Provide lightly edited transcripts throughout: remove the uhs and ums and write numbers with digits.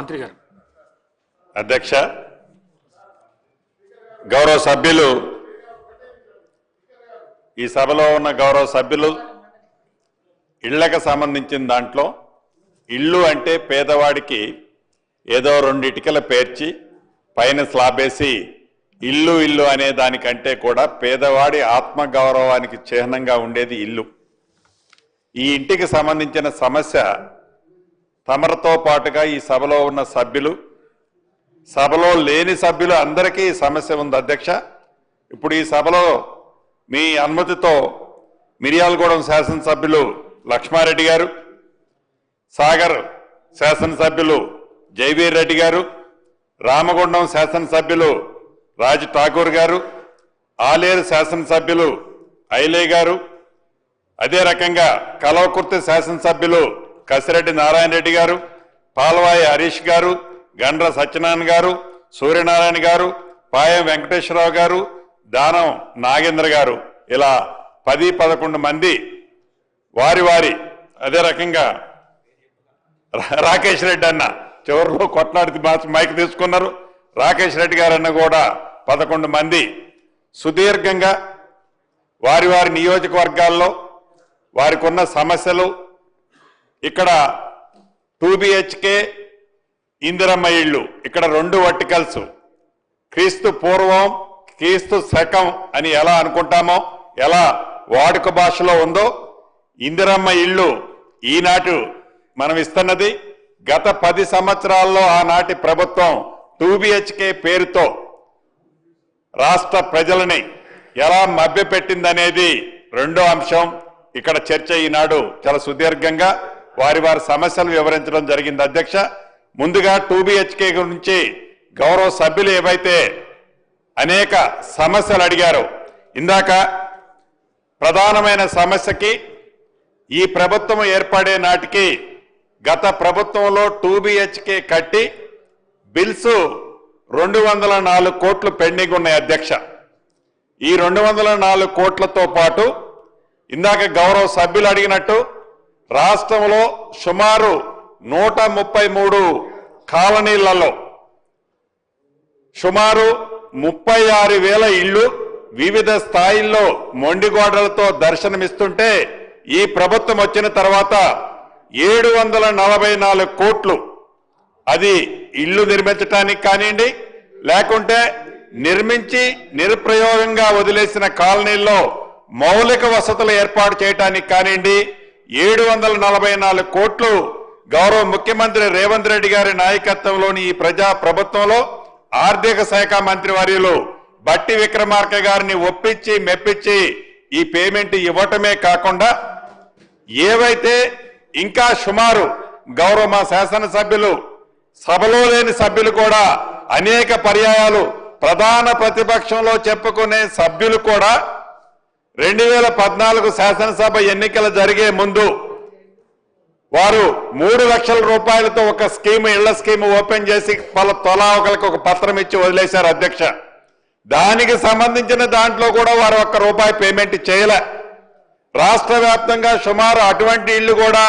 మంత్రి గారు. అధ్యక్ష, గౌరవ సభ్యులు, ఈ సభలో ఉన్న గౌరవ సభ్యులు ఇళ్లకు సంబంధించిన దాంట్లో ఇల్లు అంటే పేదవాడికి ఏదో 2 ఇటుకలు పేర్చి పైన స్లాబేసి ఇల్లు ఇల్లు అనే దానికంటే కూడా పేదవాడి ఆత్మగౌరవానికి చిహ్నంగా ఉండేది ఇల్లు. ఈ ఇంటికి సంబంధించిన సమస్య తమరితో పాటుగా ఈ సభలో ఉన్న సభ్యులు, సభలో లేని సభ్యులు అందరికీ ఈ సమస్య ఉంది అధ్యక్ష. ఇప్పుడు ఈ సభలో మీ అనుమతితో మిర్యాలగూడెం శాసనసభ్యులు లక్ష్మారెడ్డి గారు, సాగర్ శాసనసభ్యులు జైవీర్ రెడ్డి గారు, రామగుండం శాసనసభ్యులు రాజ్ ఠాకూర్ గారు, ఆలేరు శాసనసభ్యులు ఐలే గారు, అదే రకంగా కల్వకుర్తి శాసనసభ్యులు కసిరెడ్డి నారాయణ రెడ్డి గారు, పాల్వాయి హరీష్ గారు, గండ్ర సత్యనారాయణ గారు, సూర్యనారాయణ గారు, పాయం వెంకటేశ్వరరావు గారు, దానం నాగేంద్ర గారు, ఇలా 10-11 మంది వారి అదే రకంగా రాకేష్ రెడ్డి అన్న చివరిలో కొట్లాడి మైక్ తీసుకున్నారు. రాకేష్ రెడ్డి గారన్న కూడా 11 మంది సుదీర్ఘంగా వారి నియోజకవర్గాల్లో వారికి ఉన్న సమస్యలు, ఇక్కడ 2 BHK ఇందిరమ్మ ఇళ్ళు, ఇక్కడ 2 వర్టికల్స్, క్రీస్తు పూర్వం క్రీస్తు శకం అని ఎలా అనుకుంటామో, ఎలా వాడుక భాషలో ఉందో, ఇందిరమ్మ ఇళ్ళు ఈనాటి మనం ఇస్తున్నది గత 10 సంవత్సరాల్లో ఆనాటి ప్రభుత్వం 2 BHK పేరుతో రాష్ట్ర ప్రజలని ఎలా మభ్యపెట్టిందనేది రెండో అంశం. ఇక్కడ చర్చ ఈనాడు చాలా సుదీర్ఘంగా వారి సమస్యలు వివరించడం జరిగింది అధ్యక్ష. ముందుగా 2 BHK గురించి గౌరవ సభ్యులు ఏవైతే అనేక సమస్యలు అడిగారో, ఇందాక ప్రధానమైన సమస్యకి ఈ ప్రభుత్వం ఏర్పడే నాటికి గత ప్రభుత్వంలో 2 BHK కట్టి బిల్స్ 204 కోట్లు పెండింగ్ ఉన్నాయి అధ్యక్ష. ఈ 204 కోట్లతో పాటు ఇందాక గౌరవ సభ్యులు అడిగినట్టు రాష్ట్రంలో సుమారు 133 కాలనీలలో సుమారు 36,000 ఇళ్లు వివిధ స్థాయిల్లో మొండిగోడలతో దర్శనమిస్తుంటే ఈ ప్రభుత్వం వచ్చిన తర్వాత 744 కోట్లు అది ఇళ్లు నిర్మించడానికి కానివ్వండి, లేకుంటే నిర్మించి నిరుప్రయోగంగా వదిలేసిన కాలనీల్లో మౌలిక వసతులు ఏర్పాటు చేయడానికి కానివ్వండి 744 కోట్లు గౌరవ ముఖ్యమంత్రి రేవంత్ రెడ్డి గారి నాయకత్వంలోని ఈ ప్రజా ప్రభుత్వంలో ఆర్థిక శాఖ మంత్రి వర్యులు బట్టి విక్రమార్క గారిని ఒప్పించి మెప్పించి ఈ పేమెంట్ ఇవ్వటమే కాకుండా ఏవైతే ఇంకా సుమారు గౌరవ మా శాసనసభ్యులు సభలో లేని సభ్యులు కూడా అనేక పర్యాయాలు ప్రధాన ప్రతిపక్షంలో చెప్పుకునే సభ్యులు కూడా 2014 శాసనసభ ఎన్నికలు జరిగే ముందు వారు 3 లక్షల రూపాయలతో ఒక స్కీమ్, ఇళ్ల స్కీమ్ ఓపెన్ చేసి తలా ఒకరికి ఒక పత్రం ఇచ్చి వదిలేశారు అధ్యక్ష. దానికి సంబంధించిన దాంట్లో కూడా వారు ₹1 పేమెంట్ చేయలే. రాష్ట్ర వ్యాప్తంగా సుమారు అటువంటి ఇళ్లు కూడా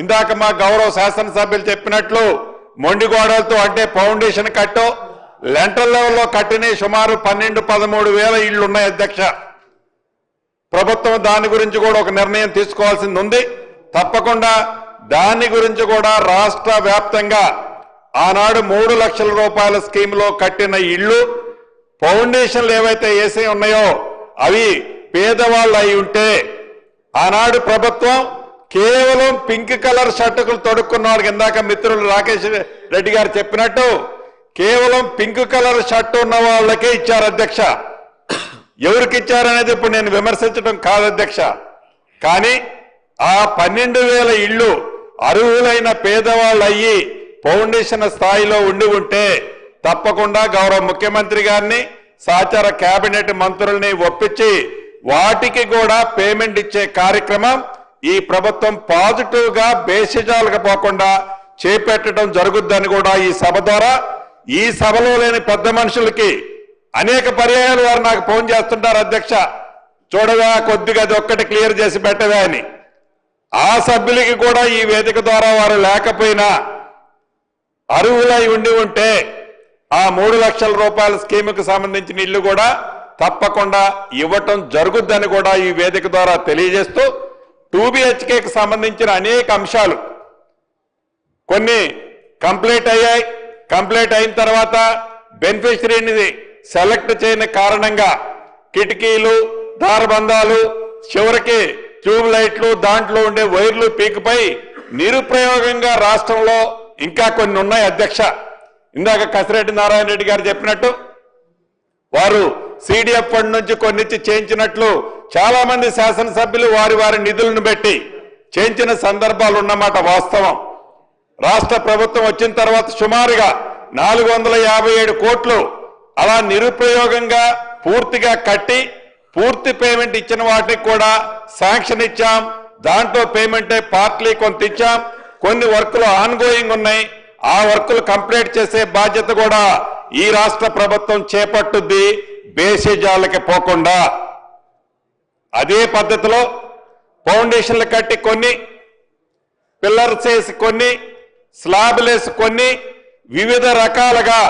ఇందాక మా గౌరవ శాసనసభ్యులు చెప్పినట్లు మొండిగోడలతో అంటే ఫౌండేషన్ కట్టో లెంటర్ లెవెల్లో కట్టిన సుమారు 12-13 వేల ఇళ్లు ఉన్నాయి అధ్యక్ష. ప్రభుత్వం దాని గురించి కూడా ఒక నిర్ణయం తీసుకోవాల్సింది ఉంది. తప్పకుండా దాని గురించి కూడా రాష్ట్ర వ్యాప్తంగా ఆనాడు 3 లక్షల రూపాయల స్కీమ్లో కట్టిన ఇళ్లు ఫౌండేషన్లు ఏవైతే వేసి ఉన్నాయో అవి పేదవాళ్ళు అయి ఉంటే ఆనాడు ప్రభుత్వం కేవలం పింక్ కలర్ షర్టులు తొడుక్కున్న వాళ్ళకి ఇందాక మిత్రులు రాకేష్ రెడ్డి గారు చెప్పినట్టు కేవలం పింక్ కలర్ షర్టు ఉన్న వాళ్ళకే ఇచ్చారు అధ్యక్ష. ఎవరికి ఇచ్చారనేది ఇప్పుడు నేను విమర్శించడం కాదు అధ్యక్ష. కానీ ఆ 12,000 ఇళ్లు అర్హులైన పేదవాళ్ళు అయ్యి ఫౌండేషన్ స్థాయిలో ఉండి ఉంటే తప్పకుండా గౌరవ ముఖ్యమంత్రి గారిని సహచార కేబినెట్ మంత్రుల్ని ఒప్పించి వాటికి కూడా పేమెంట్ ఇచ్చే కార్యక్రమం ఈ ప్రభుత్వం పాజిటివ్ గా బేసిజాలుగా పోకుండా చేపట్టడం జరుగుద్దని కూడా ఈ సభ ద్వారా, ఈ సభలో లేని పెద్ద మనుషులకి అనేక పర్యాయాలు వారు నాకు ఫోన్ చేస్తుంటారు అధ్యక్ష, చూడగా కొద్దిగా అది ఒక్కటి క్లియర్ చేసి పెట్టవే అని. ఆ సభ్యులకి కూడా ఈ వేదిక ద్వారా వారు లేకపోయినా అర్హులై ఉంటే ఆ 3 లక్షల రూపాయల స్కీముకు సంబంధించిన ఇల్లు కూడా తప్పకుండా ఇవ్వటం జరుగుద్దని కూడా ఈ వేదిక ద్వారా తెలియజేస్తూ 2BHKకి సంబంధించిన అనేక అంశాలు కొన్ని కంప్లీట్ అయ్యాయి. కంప్లీట్ అయిన తర్వాత బెనిఫిషరీని సెలెక్ట్ చేయని కారణంగా కిటికీలు, దారబంధాలు, చివరికి ట్యూబ్ లైట్లు, దాంట్లో ఉండే వైర్లు పీకిపై నిరుప్రయోగంగా రాష్ట్రంలో ఇంకా కొన్ని ఉన్నాయి అధ్యక్ష. ఇందాక కసిరెడ్డి నారాయణ రెడ్డి గారు చెప్పినట్టు వారు CDF ఫండ్ నుంచి కొన్నిచ్చి చేయించినట్లు చాలా మంది శాసనసభ్యులు వారి వారి నిధులను పెట్టి చేయించిన సందర్భాలు ఉన్నమాట వాస్తవం. రాష్ట్ర ప్రభుత్వం వచ్చిన తర్వాత సుమారుగా 457 కోట్లు అలా నిరుప్రయోగంగా పూర్తిగా కట్టి పూర్తి పేమెంట్ ఇచ్చిన వాటికి కూడా శాంక్షన్ ఇచ్చాం. దాంట్లో పేమెంటే పార్ట్లీ కొంత ఇచ్చాం. కొన్ని వర్కులు ఆన్గోయింగ్ ఉన్నాయి. ఆ వర్కులు కంప్లీట్ చేసే బాధ్యత కూడా ఈ రాష్ట్ర ప్రభుత్వం చేపట్టుద్ది, బేసిజాలకి పోకుండా. అదే పద్ధతిలో ఫౌండేషన్లు కట్టి కొన్ని, పిల్లర్స్ వేసి కొన్ని, స్లాబ్లు వేసి కొన్ని, వివిధ రకాలుగా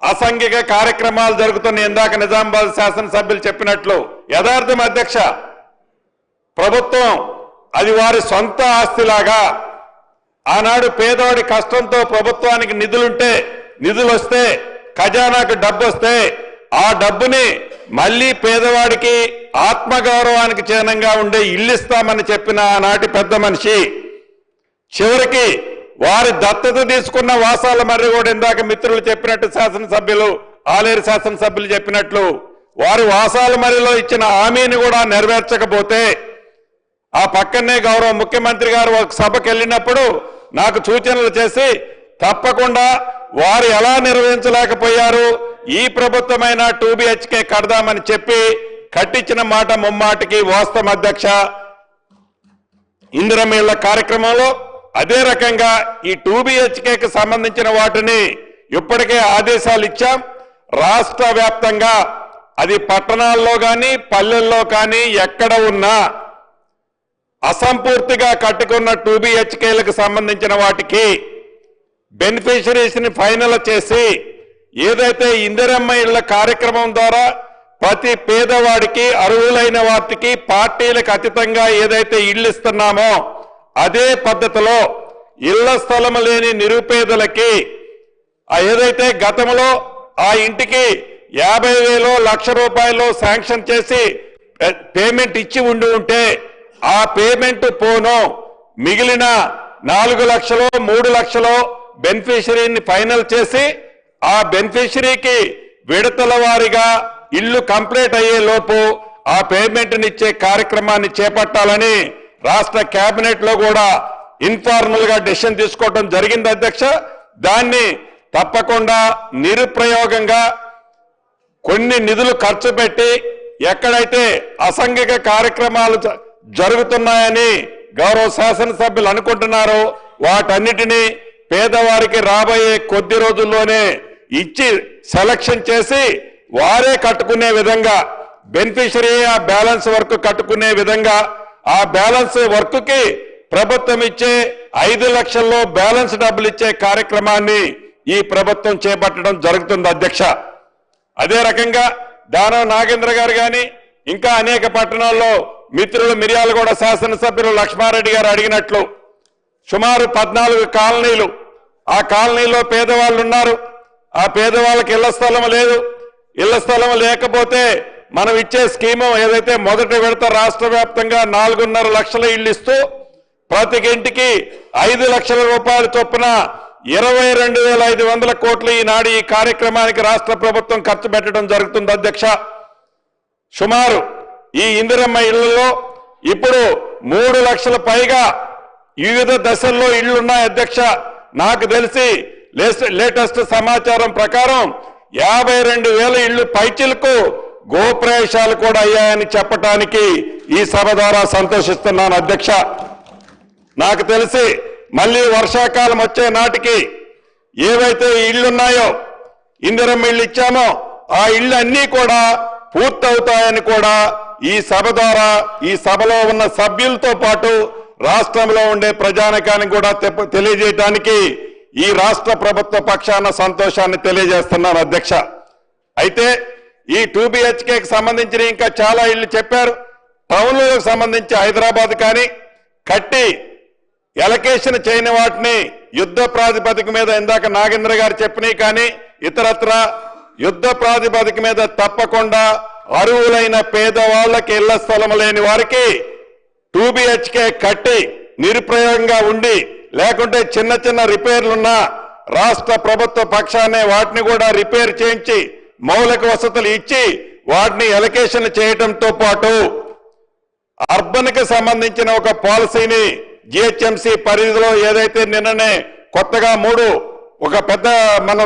అసాంఘిక కార్యక్రమాలు జరుగుతున్న ఇందాక నిజామాబాద్ శాసనసభ్యులు చెప్పినట్లు యథార్థం అధ్యక్ష. ప్రభుత్వం అది వారి సొంత ఆస్తిలాగా ఆనాడు పేదవాడి కష్టంతో ప్రభుత్వానికి నిధులుంటే, నిధులు వస్తే, ఖజానాకు డబ్బు వస్తే ఆ డబ్బుని మళ్లీ పేదవాడికి ఆత్మగౌరవానికి చిహ్నంగా ఉండే ఇల్లు ఇస్తామని చెప్పిన ఆనాటి పెద్ద మనిషి చివరికి వారి దత్తత తీసుకున్న వాసాల మర్రి కూడా ఇందాక మిత్రులు చెప్పినట్టు శాసనసభ్యులు ఆలేరు శాసనసభ్యులు చెప్పినట్లు వారి వాసాల మర్రిలో ఇచ్చిన హామీని కూడా నెరవేర్చకపోతే ఆ పక్కనే గౌరవ ముఖ్యమంత్రి గారు ఒక సభకు వెళ్ళినప్పుడు నాకు సూచనలు చేసి తప్పకుండా వారు ఎలా నిర్వహించలేకపోయారు, ఈ ప్రభుత్వమైన 2BHK కడదామని చెప్పి కట్టించిన మాట ముమ్మాటికి వాస్తవం అధ్యక్ష. ఇందిరమ్మ ఇళ్ల కార్యక్రమంలో అదే రకంగా ఈ 2BHKకి సంబంధించిన వాటిని ఇప్పటికే ఆదేశాలు ఇచ్చాం. రాష్ట్ర వ్యాప్తంగా అది పట్టణాల్లో కానీ పల్లెల్లో కానీ ఎక్కడ ఉన్నా అసంపూర్తిగా కట్టుకున్న 2BHKలకు సంబంధించిన వాటికి బెనిఫిషరీస్ ని ఫైనల్ చేసి ఏదైతే ఇందిరమ్మ ఇళ్ల కార్యక్రమం ద్వారా ప్రతి పేదవాడికి అర్హులైన వాటికి పార్టీలకు అతీతంగా ఏదైతే ఇళ్లు ఇస్తున్నామో అదే పద్ధతిలో ఇళ్ల స్థలం లేని నిరుపేదలకి ఏదైతే గతంలో ఆ ఇంటికి 50,000 లక్ష రూపాయలు శాంక్షన్ చేసి పేమెంట్ ఇచ్చి ఉంటే ఆ పేమెంట్ పోను మిగిలిన 4 లక్షలు 3 లక్షలు బెనిఫిషరీని ఫైనల్ చేసి ఆ బెనిఫిషరీకి విడతల వారీగా ఇల్లు కంప్లీట్ అయ్యే లోపు ఆ పేమెంట్ ఇచ్చే కార్యక్రమాన్ని చేపట్టాలని రాష్ట్ర కేబినెట్ లో కూడా ఇన్ఫార్మల్ గా డెసిషన్ తీసుకోవడం జరిగింది అధ్యక్ష. దాన్ని తప్పకుండా నిరుప్రయోగంగా కొన్ని నిధులు ఖర్చు పెట్టి ఎక్కడైతే అసాంఘిక కార్యక్రమాలు జరుగుతున్నాయని గౌరవ శాసనసభ్యులు అనుకుంటున్నారో వాటన్నిటినీ పేదవారికి రాబోయే కొద్ది రోజుల్లోనే ఇచ్చి సెలక్షన్ చేసి వారే కట్టుకునే విధంగా బెనిఫిషరీ ఆ బ్యాలెన్స్ వర్క్ కట్టుకునే విధంగా ఆ బ్యాలెన్స్ వర్క్ కి ప్రభుత్వం ఇచ్చే 5 లక్షల్లో బ్యాలెన్స్ డబ్బులు ఇచ్చే కార్యక్రమాన్ని ఈ ప్రభుత్వం చేపట్టడం జరుగుతుంది అధ్యక్ష. అదే రకంగా దానం నాగేంద్ర గారు కానీ ఇంకా అనేక పట్టణాల్లో మిత్రులు మిర్యాలగూడ శాసనసభ్యులు లక్ష్మారెడ్డి గారు అడిగినట్లు సుమారు 14 కాలనీలు, ఆ కాలనీలో పేదవాళ్ళు ఉన్నారు. ఆ పేదవాళ్ళకి ఇళ్ల స్థలం లేదు. ఇళ్ల స్థలం లేకపోతే మనం ఇచ్చే స్కీము ఏదైతే మొదటి విడత రాష్ట్ర వ్యాప్తంగా 4.5 లక్షల ఇళ్లు ఇస్తూ ప్రతి ఇంటికి 5 లక్షల రూపాయల చొప్పున 22,500 కోట్లు ఈనాడు ఈ కార్యక్రమానికి రాష్ట్ర ప్రభుత్వం ఖర్చు పెట్టడం జరుగుతుంది అధ్యక్ష. సుమారు ఈ ఇందిరమ్మ ఇళ్లలో ఇప్పుడు 3 లక్షల పైగా వివిధ దశల్లో ఇళ్లున్నాయి అధ్యక్ష. నాకు తెలిసి లేటెస్ట్ సమాచారం ప్రకారం 52,000 ఇళ్లు పైచిలకు గోప్రవేశాలు కూడా అయ్యాయని చెప్పడానికి ఈ సభ ద్వారా సంతోషిస్తున్నాను అధ్యక్ష. నాకు తెలిసి మళ్ళీ వర్షాకాలం వచ్చే నాటికి ఏవైతే ఇళ్లున్నాయో ఇందిరమ్మ ఇళ్లు ఇచ్చామో ఆ ఇళ్లు అన్నీ కూడా పూర్తవుతాయని కూడా ఈ సభ ద్వారా ఈ సభలో ఉన్న సభ్యులతో పాటు రాష్ట్రంలో ఉండే ప్రజానికానికి కూడా తెలియజేయడానికి ఈ రాష్ట్ర ప్రభుత్వ పక్షాన సంతోషాన్ని తెలియజేస్తున్నాను అధ్యక్ష. అయితే ఈ 2 BHKకి సంబంధించిన ఇంకా చాలా ఇళ్లు చెప్పారు. టౌన్లకు సంబంధించి హైదరాబాద్ కానీ కట్టి ఎలకేషన్ చేయని వాటిని యుద్ధ ప్రాతిపదిక మీద ఇందాక నాగేంద్ర గారు చెప్పినాయి కానీ ఇతరత్ర యుద్ధ ప్రాతిపదిక మీద తప్పకుండా అర్హులైన పేదవాళ్లకి ఇళ్ల స్థలం లేని వారికి 2 BHK కట్టి నిరుపయోగంగా ఉండి లేకుంటే చిన్న చిన్న రిపేర్లున్నా రాష్ట్ర ప్రభుత్వ పక్షానే వాటిని కూడా రిపేర్ చేయించి మౌలిక వసతులు ఇచ్చి వాటిని ఎలకేషన్ చేయడంతో పాటు అర్బన్ కి సంబంధించిన ఒక పాలసీని GHMC పరిధిలో ఏదైతే నిన్ననే కొత్తగా ఒక పెద్ద మన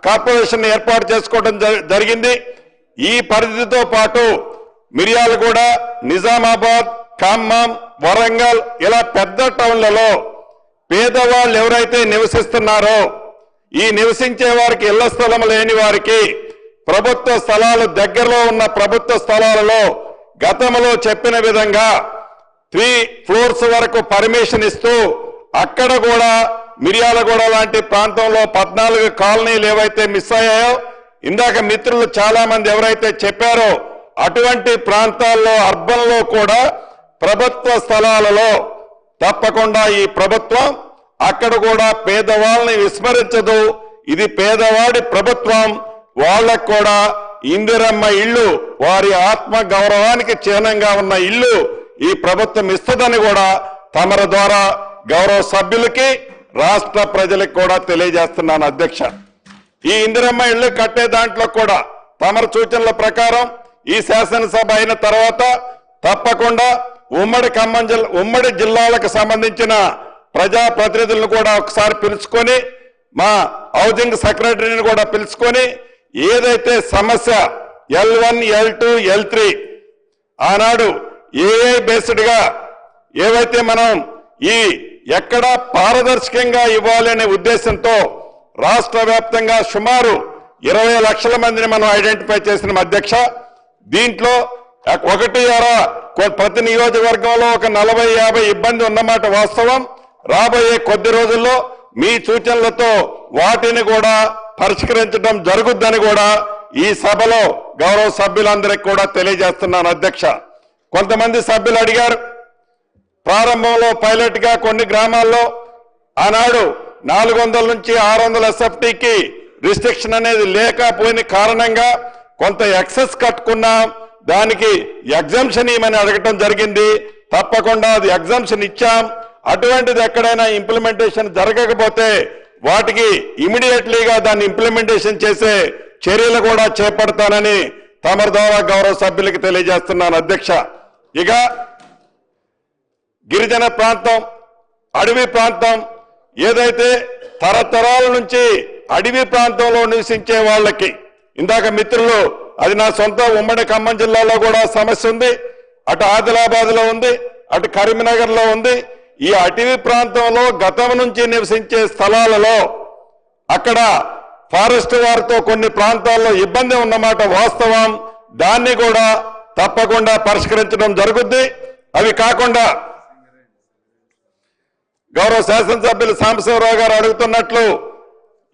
కార్పొరేషన్ ఏర్పాటు చేసుకోవడం జరిగింది. ఈ పరిధితో పాటు మిర్యాలగూడ, నిజామాబాద్, ఖమ్మం, వరంగల్ ఇలా పెద్ద టౌన్లలో పేదవాళ్ళు ఎవరైతే నివసిస్తున్నారో ఈ నివసించే వారికి ఇళ్ల స్థలం లేని వారికి ప్రభుత్వ స్థలాలు దగ్గరలో ఉన్న ప్రభుత్వ స్థలాలలో గతంలో చెప్పిన విధంగా 3 floors వరకు పర్మిషన్ ఇస్తూ అక్కడ కూడా మిర్యాలగూడ లాంటి ప్రాంతంలో 14 కాలనీలు ఏవైతే మిస్ అయ్యాయో ఇందాక మిత్రులు చాలా మంది ఎవరైతే చెప్పారో అటువంటి ప్రాంతాల్లో అర్బన్ లో కూడా ప్రభుత్వ స్థలాలలో తప్పకుండా ఈ ప్రభుత్వం అక్కడ కూడా పేదవాళ్ళని విస్మరించదు. ఇది పేదవాడి ప్రభుత్వం. వాళ్ళకు కూడా ఇందిరమ్మ ఇల్లు వారి ఆత్మ గౌరవానికి చిహ్నంగా ఉన్న ఇల్లు ఈ ప్రభుత్వం ఇస్తుందని కూడా తమరి ద్వారా గౌరవ సభ్యులకి రాష్ట్ర ప్రజలకు కూడా తెలియజేస్తున్నాను అధ్యక్ష. ఈ ఇందిరమ్మ ఇల్లు కట్టే దాంట్లో కూడా తమరి సూచనల ప్రకారం ఈ శాసనసభ అయిన తర్వాత తప్పకుండా ఉమ్మడి జిల్లాలకు సంబంధించిన ప్రజా ప్రతినిధులను కూడా ఒకసారి పిలుచుకొని మా హౌసింగ్ సెక్రటరీని కూడా పిలుచుకొని ఏదైతే సమస్య L1, L2, L3 ఆనాడు AI బేస్డ్ గా ఏవైతే మనం ఈ ఎక్కడ పారదర్శకంగా ఇవ్వాలి అనే ఉద్దేశంతో రాష్ట్ర వ్యాప్తంగా సుమారు 20 లక్షల మందిని మనం ఐడెంటిఫై చేసిన అధ్యక్ష. దీంట్లో ప్రతి నియోజకవర్గంలో ఒక 40-50 ఇబ్బంది ఉన్నమాట వాస్తవం. రాబోయే కొద్ది రోజుల్లో మీ సూచనలతో వాటిని కూడా పరిష్కరించడం జరుగుద్దని కూడా ఈ సభలో గౌరవ సభ్యులందరికీ కూడా తెలియజేస్తున్నాను అధ్యక్ష. కొంతమంది సభ్యులు అడిగారు ప్రారంభంలో పైలట్ గా కొన్ని గ్రామాల్లో ఆనాడు 400 నుంచి 600 SFTకి రిస్ట్రిక్షన్ అనేది లేకపోయిన కారణంగా కొంత ఎక్సెస్ కట్టుకున్నాం. దానికి ఎగ్జంప్షన్ ఇవ్వమని అడగటం జరిగింది. తప్పకుండా అది ఎగ్జంప్షన్ ఇచ్చాం. అటువంటిది ఎక్కడైనా ఇంప్లిమెంటేషన్ జరగకపోతే వాటికి ఇమీడియట్లీగా దాన్ని ఇంప్లిమెంటేషన్ చేసే చర్యలు కూడా చేపడతానని తమరి ద్వారా గౌరవ సభ్యులకు తెలియజేస్తున్నాను అధ్యక్ష. ఇక గిరిజన ప్రాంతం, అడవి ప్రాంతం ఏదైతే తరతరాల నుంచి అడవి ప్రాంతంలో నివసించే వాళ్ళకి ఇందాక మిత్రులు అది నా సొంత ఉమ్మడి ఖమ్మం జిల్లాలో కూడా సమస్య ఉంది, అటు ఆదిలాబాద్ లో ఉంది, అటు కరీంనగర్ లో ఉంది. ఈ అటవీ ప్రాంతంలో గతం నుంచి నివసించే స్థలాలలో అక్కడ ఫారెస్ట్ వారితో కొన్ని ప్రాంతాల్లో ఇబ్బంది ఉన్నమాట వాస్తవం. దాన్ని కూడా తప్పకుండా పరిష్కరించడం జరుగుద్ది. అవి కాకుండా గౌరవ శాసనసభ్యులు సాంబశివరావు గారు అడుగుతున్నట్లు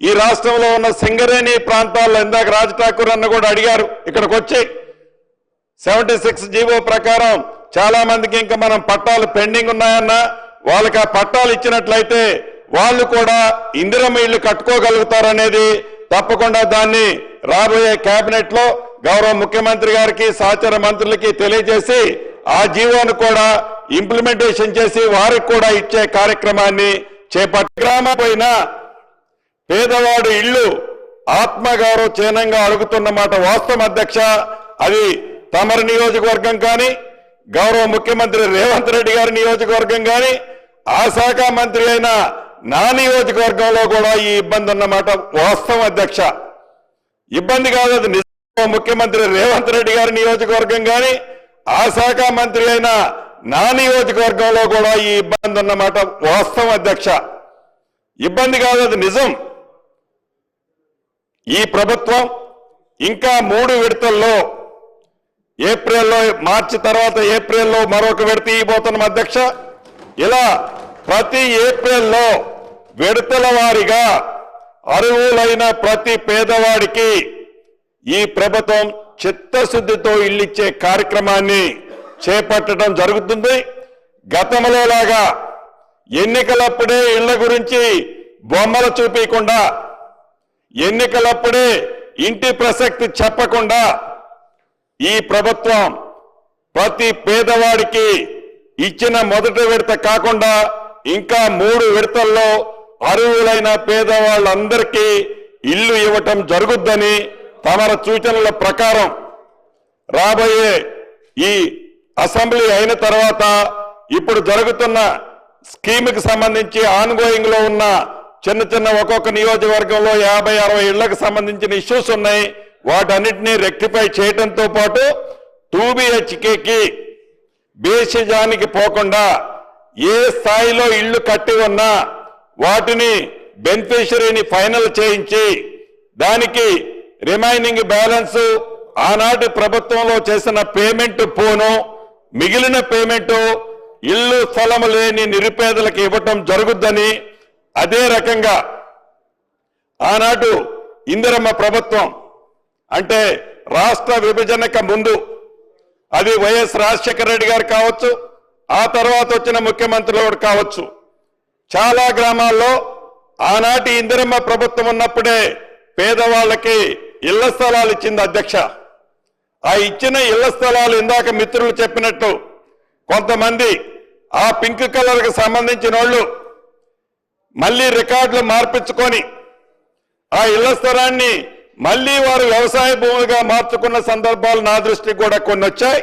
ఈ రాష్ట్రంలో ఉన్న సింగరేణి ప్రాంతాల్లో ఇందాక రాజ్ ఠాకూర్ అన్న కూడా అడిగారు. ఇక్కడికి వచ్చి 76 జీవో ప్రకారం చాలా మందికి ఇంకా మనం పట్టాలు పెండింగ్ ఉన్నాయన్న వాళ్ళకి ఆ పట్టాలు ఇచ్చినట్లయితే వాళ్ళు కూడా ఇందిరమ్మ ఇళ్లు కట్టుకోగలుగుతారనేది తప్పకుండా దాన్ని రాబోయే కేబినెట్ లో గౌరవ ముఖ్యమంత్రి గారికి సహచర మంత్రులకి తెలియజేసి ఆ జీవోను కూడా ఇంప్లిమెంటేషన్ చేసి వారికి కూడా ఇచ్చే కార్యక్రమాన్ని చేపట్టి గ్రామపైన పేదవాడు ఇల్లు ఆత్మగౌరవ చిహ్నంగా అడుగుతున్నమాట వాస్తవం అధ్యక్ష. అది తమరి నియోజకవర్గం కానీ గౌరవ ముఖ్యమంత్రి రేవంత్ రెడ్డి గారి నియోజకవర్గం కానీ ఆ శాఖ మంత్రి అయిన నా నియోజకవర్గంలో కూడా ఈ ఇబ్బంది ఉన్నమాట వాస్తవం అధ్యక్ష. ఇబ్బంది కాదు, అది నిజంగా ముఖ్యమంత్రి రేవంత్ రెడ్డి గారి నియోజకవర్గం కానీ ఆ శాఖ మంత్రి అయిన నా నియోజకవర్గంలో కూడా ఈ ఇబ్బంది ఉన్నమాట వాస్తవం అధ్యక్ష. ఇబ్బంది కాదు, అది నిజం. ఈ ప్రభుత్వం ఇంకా 3 విడతల్లో ఏప్రిల్లో, మార్చి తర్వాత ఏప్రిల్లో మరొక విడత ఇవ్వబోతున్నాం అధ్యక్ష. ఇలా ప్రతి ఏప్రిల్లో విడతల వారీగా అర్హులైన ప్రతి పేదవాడికి ఈ ప్రభుత్వం చిత్తశుద్ధితో ఇల్లిచ్చే కార్యక్రమాన్ని చేపట్టడం జరుగుతుంది. గతంలో లాగా ఎన్నికలప్పుడే ఇళ్ల గురించి బొమ్మలు చూపించకుండా, ఎన్నికలప్పుడే ఇంటి ప్రసక్తి చెప్పకుండా ఈ ప్రభుత్వం ప్రతి పేదవాడికి ఇచ్చిన మొదటి విడత కాకుండా ఇంకా 3 విడతల్లో అర్హులైన పేదవాళ్ళందరికీ ఇల్లు ఇవ్వటం జరుగుద్దని తమర సూచనల ప్రకారం రాబోయే ఈ అసెంబ్లీ అయిన తర్వాత ఇప్పుడు జరుగుతున్న స్కీమ్కి సంబంధించి ఆన్గోయింగ్ లో ఉన్న చిన్న ఒక్కొక్క నియోజకవర్గంలో 50-60 ఇళ్లకు సంబంధించిన ఇష్యూస్ ఉన్నాయి. వాటన్నిటినీ రెక్టిఫై చేయడంతో పాటు 2BHKకి బేసిజానికి పోకుండా ఏ స్థాయిలో ఇళ్లు కట్టి ఉన్నా వాటిని బెనిఫిషరీని ఫైనల్ చేయించి దానికి రిమైనింగ్ బ్యాలెన్స్ ఆనాటి ప్రభుత్వంలో చేసిన పేమెంట్ పోను, మిగిలిన పేమెంట్ ఇల్లు స్థలం లేని నిరుపేదలకు ఇవ్వటం జరుగుద్దని, అదే రకంగా ఆనాడు ఇందిరమ్మ ప్రభుత్వం అంటే రాష్ట్ర విభజనకు ముందు అది వైఎస్ రాజశేఖర రెడ్డి గారు కావచ్చు, ఆ తర్వాత వచ్చిన ముఖ్యమంత్రులు కావచ్చు, చాలా గ్రామాల్లో ఆనాటి ఇందిరమ్మ ప్రభుత్వం ఉన్నప్పుడే పేదవాళ్ళకి ఇళ్ల స్థలాలు ఇచ్చింది అధ్యక్ష. ఆ ఇచ్చిన ఇళ్ల స్థలాలు ఇందాక మిత్రులు చెప్పినట్టు కొంతమంది ఆ పింక్ కలర్కి సంబంధించిన వాళ్ళు మళ్ళీ రికార్డులు మార్పించుకొని ఆ ఇళ్ల స్థలాన్ని మళ్ళీ వారు వ్యవసాయ భూమిగా మార్చుకున్న సందర్భాలు నా దృష్టికి కూడా కొన్ని వచ్చాయి.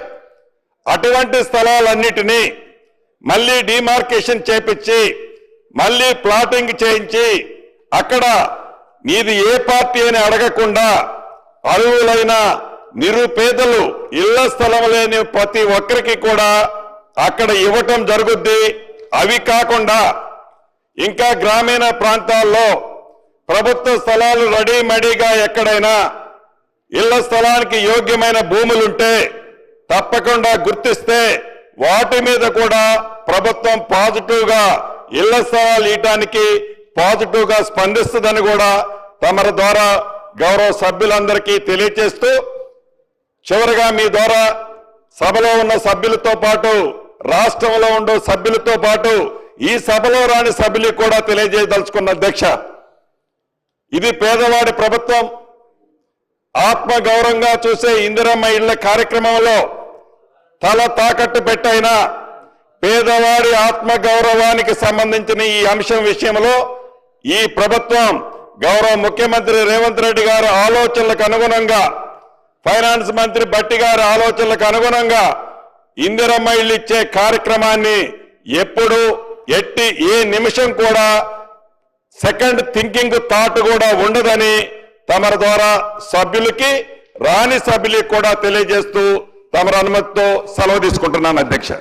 అటువంటి స్థలాలన్నిటినీ మళ్ళీ డిమార్కేషన్ చేపించి మళ్ళీ ప్లాటింగ్ చేయించి అక్కడ మీది ఏ పార్టీ అని అడగకుండా అర్హులైన నిరుపేదలు ఇళ్ల స్థలం లేని ప్రతి ఒక్కరికి కూడా అక్కడ ఇవ్వటం జరుగుద్ది. అవి కాకుండా ఇంకా గ్రామీణ ప్రాంతాల్లో ప్రభుత్వ స్థలాలు రెడీమేడీగా ఎక్కడైనా ఇళ్ల స్థలానికి యోగ్యమైన భూములుంటే తప్పకుండా గుర్తిస్తే వాటి మీద కూడా ప్రభుత్వం పాజిటివ్గా ఇళ్ల స్థలాలు ఇవ్వడానికి పాజిటివ్గా స్పందిస్తుందని కూడా తమరి ద్వారా గౌరవ సభ్యులందరికీ తెలియజేస్తూ, చివరిగా మీ ద్వారా సభలో ఉన్న సభ్యులతో పాటు రాష్ట్రంలో ఉండే సభ్యులతో పాటు ఈ సభలో రాని సభ్యులు కూడా తెలియజేయదలుచుకున్న అధ్యక్ష, ఇది పేదవాడి ప్రభుత్వం. ఆత్మగౌరవంగా చూసే ఇందిరమ్మ ఇళ్ల కార్యక్రమంలో తల తాకట్టు పెట్టైనా పేదవాడి ఆత్మగౌరవానికి సంబంధించిన ఈ అంశం విషయంలో ఈ ప్రభుత్వం గౌరవ ముఖ్యమంత్రి రేవంత్ రెడ్డి గారి ఆలోచనలకు అనుగుణంగా, ఫైనాన్స్ మంత్రి బట్టి గారి ఆలోచనలకు అనుగుణంగా ఇందిరమ్మ ఇళ్లు ఇచ్చే కార్యక్రమాన్ని ఎప్పుడు ఏ నిమిషం కూడా సెకండ్ థింకింగ్ థాట్ కూడా ఉండదని తమరి ద్వారా సభ్యులకి రాని సభ్యులకి కూడా తెలియజేస్తూ తమరి అనుమతితో సెలవు తీసుకుంటున్నాను అధ్యక్ష.